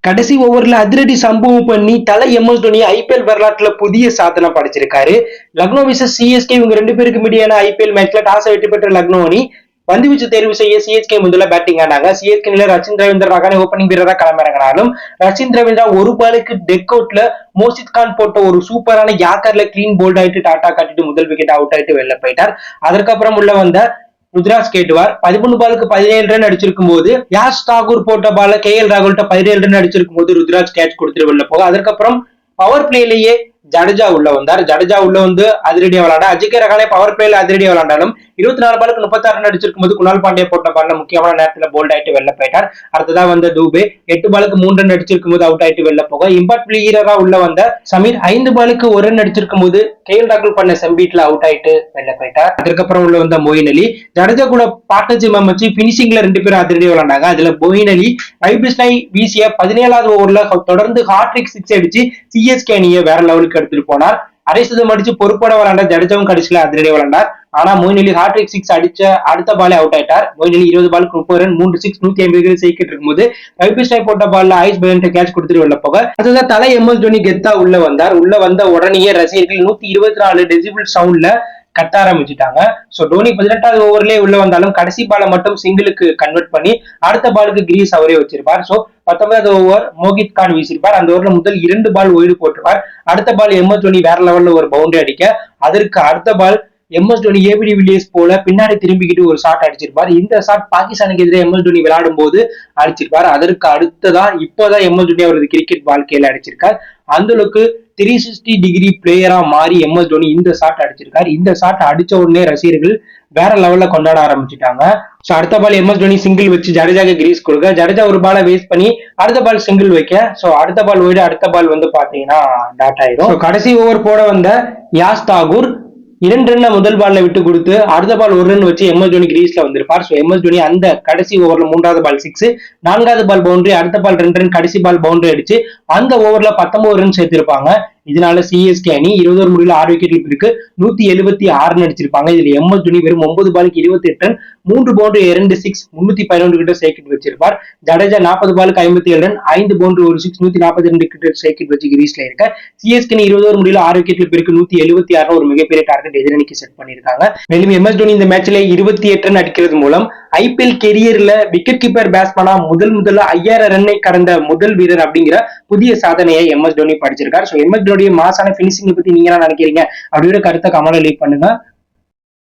கடைசி ஓவர்ல அதிரடி சம்பவம் பண்ணி தலை எம்எஸ் தோனி ஐபிஎல் வரலாற்றுல புதிய சாதனை படைச்சிருக்காரு. லக்னோ விசஸ் சிஎஸ்கே இவங்க ரெண்டு பேருக்கு மீடியான ஐபிஎல் மேட்ச்ல டாஸ் வெற்றி பெற்ற லக்னோ அணி பந்து வீச்சு தேர்வு செய்ய சிஎஸ்கே முதல்ல பேட்டிங் ஆனாங்க. சிஎஸ்கே ரச்சின் ரவீந்திர ரகானே ஓப்பனிங் வீரரா களமிறங்கினாலும் ரச்சின் ரவீந்திரா ஒரு பாலுக்கு டெக் அவுட்ல மோசித் கான் போட்ட ஒரு சூப்பரான யாக்கர்ல கிளீன் போல்ட் ஆயிட்டு டாட்டா காட்டிட்டு முதல் விக்கெட் அவுட் ஆயிட்டு வெளில போயிட்டார். அதற்கப்புறம் உள்ள வந்த ருத்ராஜ் கேட்டுவார் 13 பாலுக்கு 17 ரன் அடிச்சிருக்கும் போது யாஷ் தாகூர் போட்ட பால KL ராகுல்ட்ட 17 ரன் அடிச்சிருக்கும் போது ருத்ராஜ் கேட்ச் கொடுத்துட்டு வெளில போக அதற்கப்புறம் பவர் பிளேலேயே ஜடேஜா உள்ள வந்தார். ஜடேஜா உள்ள வந்து அதிரடியா விளையாட அஜிகே ரகானே பவர் பிளேல அதிரடியா விளையாண்டாலும் 24 பாலுக்கு 36 ரன் அடிச்சிருக்கும் போது குணால் பாண்டே போட்ட பால்ல முக்கியமான நேரத்துல போல்ட் ஆயிட்டு வெளில போயிட்டார். அடுத்ததா வந்த தூபே 8 பாலுக்கு 3 ரன் அடிச்சிருக்கும் போது அவுட் ஆயிட்டு வெளில போக இம்பாக்ட் பிளேயரா உள்ள வந்த சமீர் 5 பாலுக்கு 1 ரன் அடிச்சிருக்கும் போது KL ராகுல் பண்ண செம்பீட்ல அவுட் ஆயிட்டு வெளில போயிட்டார். அதற்கப்புறம் உள்ள வந்த மொயின் அலி ஜடேஜா கூட பார்ட்னர்ஷிப் அமைச்சு பினிஷிங்ல 2 பேரும் அதிரடியா விளையாண்டாங்க. அதுல மொயின் அலி வைபிஸ்னை வீசிய 17வது ஓவர்ல தொடர்ந்து ஹாட்ரிக் 6 அடிச்சு சிஎஸ்கே அணியை வேற லெவலுக்கு எடுத்துட்டு போனார். அரை சதம் அடிச்சு பொறுப்போட விளையாண்ட ஜடேஜாவும் கடைசியில அதிரடியா விளையாண்டார். ஆனா மொயின் அலி ஹாட்ரிக் 6 அடிச்ச அடுத்த பாலே அவுட் ஆயிட்டார். மொயின் அலி 20 பாலுக்கு 30 ரன் 3 6 150 செய்கிட்டு இருக்கும்போது வைபிஸ்னை போட்ட பால்ல ஐஸ் பையன்ட்ட கேட்ச் கொடுத்துட்டு வெளில போக அதுதான் தலை எம்எஸ் தோனி கெத்தா உள்ள வந்தார். உள்ள வந்த உடனேயே ரசிகர்கள் 124 டெசிபிள் சவுண்ட்ல கட்ட ஆரம்பிச்சுட்டாங்க. சோ தோனி 18வது ஓவர்லயே உள்ள வந்தாலும் கடைசி பாலை மட்டும் சிங்கிளுக்கு கன்வெர்ட் பண்ணி அடுத்த பாலுக்கு கிரீஸ் அவரே வச்சிருப்பார். சோ 19வது ஓவர் மோகித் கான் வீசிருப்பார். அந்த ஓவர்ல முதல் 2 பால் ஒய்டு போட்டிருப்பார். அடுத்த பால் எம்எஸ் தோனி வேற லெவல்ல ஒரு பவுண்டரி அடிக்க அதற்கு அடுத்த பால் எம்எஸ் தோனி ஏபிடி வில்லியர்ஸ் போல பின்னாடி திரும்பிக்கிட்டு ஒரு ஷாட் அடிச்சிருப்பார். இந்த ஷாட் பாகிஸ்தானுக்கு எதிராக எம்எஸ் தோனி விளையாடும் போது அடிச்சிருப்பார். அதற்கு அடுத்ததா இப்பதான் எம்எஸ் தோனி அவரது கிரிக்கெட் வாழ்க்கையில அடிச்சிருக்கார். அந்த அளவுக்கு 360 டிகிரி பிளேயரா மாறி எம்எஸ் தோனி இந்த ஷாட் அடிச்சிருக்காரு. இந்த ஷாட் அடிச்ச உடனே ரசிகர்கள் வேற லெவல்ல கொண்டாட ஆரம்பிச்சுட்டாங்க. சோ அடுத்த பால் எம்எஸ் தோனி சிங்கிள் வச்சு ஜடேஜாக்கு கிரீஸ் கொடுக்க ஜடேஜா ஒரு பாலை வேஸ்ட் பண்ணி அடுத்த பால் சிங்கிள் வைக்க சோ அடுத்த பால் ஓய்டு அடுத்த பால் வந்து பாத்தீங்கன்னா டாட் ஆயிரும். கடைசி ஓவர் போட வந்த யாஷ் தாகூர் 2 ரன் முதல் பால்ல விட்டு கொடுத்து அடுத்த பால் 1 ரன் வச்சு எம்எஸ் தோனி கிரீஸ்ல வந்திருப்பார். சோ எம்எஸ் தோனி அந்த கடைசி ஓவர்ல 3வது பால் 6 4வது பால் பவுண்டரி அடுத்த பால் 2 ரன் கடைசி பால் பவுண்டரி அடிச்சு அந்த ஓவர்ல 19 ரன் சேர்த்திருப்பாங்க. இதனால சிஎஸ்கே அணி 20 ஓவர் முடிவுல 6 விக்கெட் இருக்கு 176 ரன் அடிச்சிருப்பாங்க. இதுல எம்எஸ் தோனி வெறும் 9 பாலுக்கு 28 ரன் 3 பவுண்டரி 2 6 311 கிட்ட சைக்கிட் வச்சிருப்பார். ஜடேஜா 40 பாலுக்கு 57 ரன் 5 பவுண்டரி 1 6 142 கிட்ட சைக்கிட் வச்சு கிரீஸ்ல இருக்க சிஎஸ்கே 20 ஓவர் முடிவுல 6 விக்கெட்ல இருக்கு 176 ஒரு மிகப்பெரிய டார்கெட் எதிரணிக்கு செட் பண்ணிருக்காங்க. மேலும் எம்எஸ் தோனி இந்த மேட்ச்ல 28 ரன் அடிக்கிறது மூலம் ஐபிஎல் கெரியர்ல விக்கெட் கீப்பர் பேட்ஸ்மேனா முதல்ல 5000 ரன்னை கடந்த முதல் வீரர் அப்படிங்கிற புதிய சாதனையை எம்எஸ் தோனி படிச்சிருக்காரு. சோ எம்எஸ் தோனியுடைய மாசான பினிஷிங் பத்தி நீங்க என்ன நினைக்கிறீங்க அப்படிங்கிற கருத்தை கமெண்ட்ல லீவ் பண்ணுங்க.